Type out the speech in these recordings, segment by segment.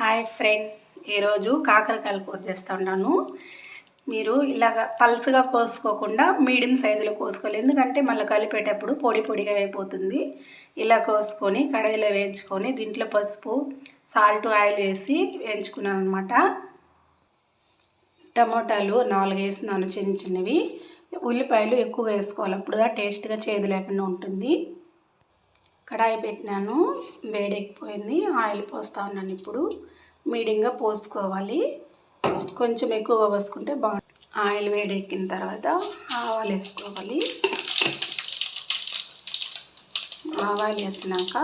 Hi friend, ఈరోజు కాకరకాయలు కూర చేస్తూ ఉన్నాను. మీరు ఇలాగ పల్స్గా కోసుకోకుండా మీడియం సైజులో కోసుకోవాలి, ఎందుకంటే మళ్ళీ కలిపేటప్పుడు పొడి పొడిగా అయిపోతుంది. ఇలా కోసుకొని కడాయిలో వేయించుకొని దీంట్లో పసుపు, సాల్ట్, ఆయిల్ వేసి వేయించుకున్నాను అనమాట. టమోటాలు 4 వేసినాను, చిన్న చిన్నవి. ఉల్లిపాయలు ఎక్కువగా వేసుకోవాలి, అప్పుడుగా టేస్ట్గా చేదు లేకుండా ఉంటుంది. కడాయి పెట్టినాను, వేడెక్కిపోయింది. ఆయిల్ పోస్తూ ఉన్నాను. ఇప్పుడు మీడియంగా పోసుకోవాలి, కొంచెం ఎక్కువగా పోసుకుంటే బాగుంటుంది. ఆయిల్ వేడెక్కిన తర్వాత ఆవాలు వేసుకోవాలి. ఆవాలు వేసినాక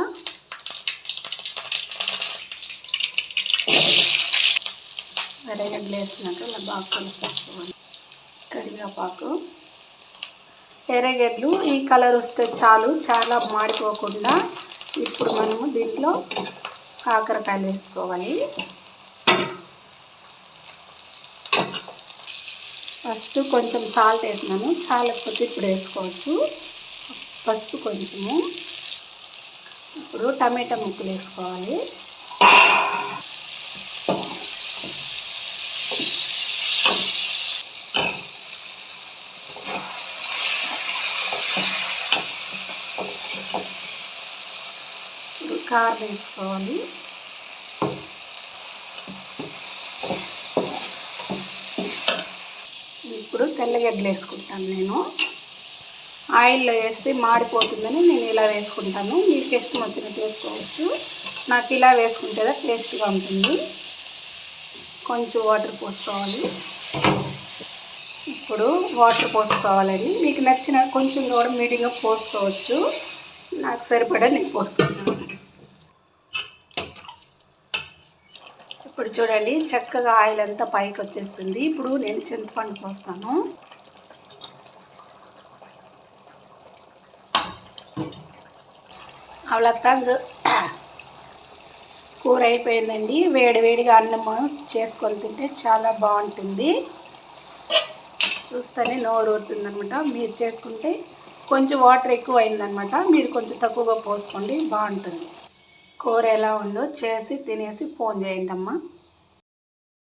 ఎర్రగడ్డలు వేసినాక ఇలా బాగా కలుపుకోవాలి. కరివేపాకు, ఎర్రగడ్డలు ఈ కలర్ వస్తే చాలు, చాలా మాడిపోకుండా. ఇప్పుడు మనము దీంట్లో కాకరకాయలు వేసుకోవాలి. ఫస్ట్ కొంచెం సాల్ట్ వేసినాను, చాలకపోతే ఇప్పుడు వేసుకోవచ్చు. పసుపు కొంచెము. ఇప్పుడు టమాటా ముక్కలు వేసుకోవాలి. కారం వేసుకోవాలి. ఇప్పుడు తెల్లగడ్డలు వేసుకుంటాను. నేను ఆయిల్లో వేస్తే మాడిపోతుందని నేను ఇలా వేసుకుంటాను. మీకు ఇష్టం వచ్చినట్టు వేసుకోవచ్చు. నాకు ఇలా వేసుకుంటే టేస్ట్గా ఉంటుంది. కొంచెం వాటర్ పోసుకోవాలి. ఇప్పుడు వాటర్ పోసుకోవాలని మీకు నచ్చిన కొంచెం కూడా మీడియంగా పోసుకోవచ్చు. నాకు సరిపడా నేను పోసుకున్నాను. ఇప్పుడు చూడండి, చక్కగా ఆయిల్ అంతా పైకి వచ్చేస్తుంది. ఇప్పుడు నేను చింతపండు పోస్తాను. అవలత్తంగా కూర అయిపోయిందండి. వేడివేడిగా అన్నం చేసుకొని తింటే చాలా బాగుంటుంది. చూస్తేనే నోరు ఊరుతుంది అనమాట. మీరు చేసుకుంటే కొంచెం వాటర్ ఎక్కువ అయిందనమాట, మీరు కొంచెం తక్కువగా పోసుకోండి, బాగుంటుంది. కూర ఎలా ఉందో చేసి తినేసి ఫోన్ చేయండి అమ్మ.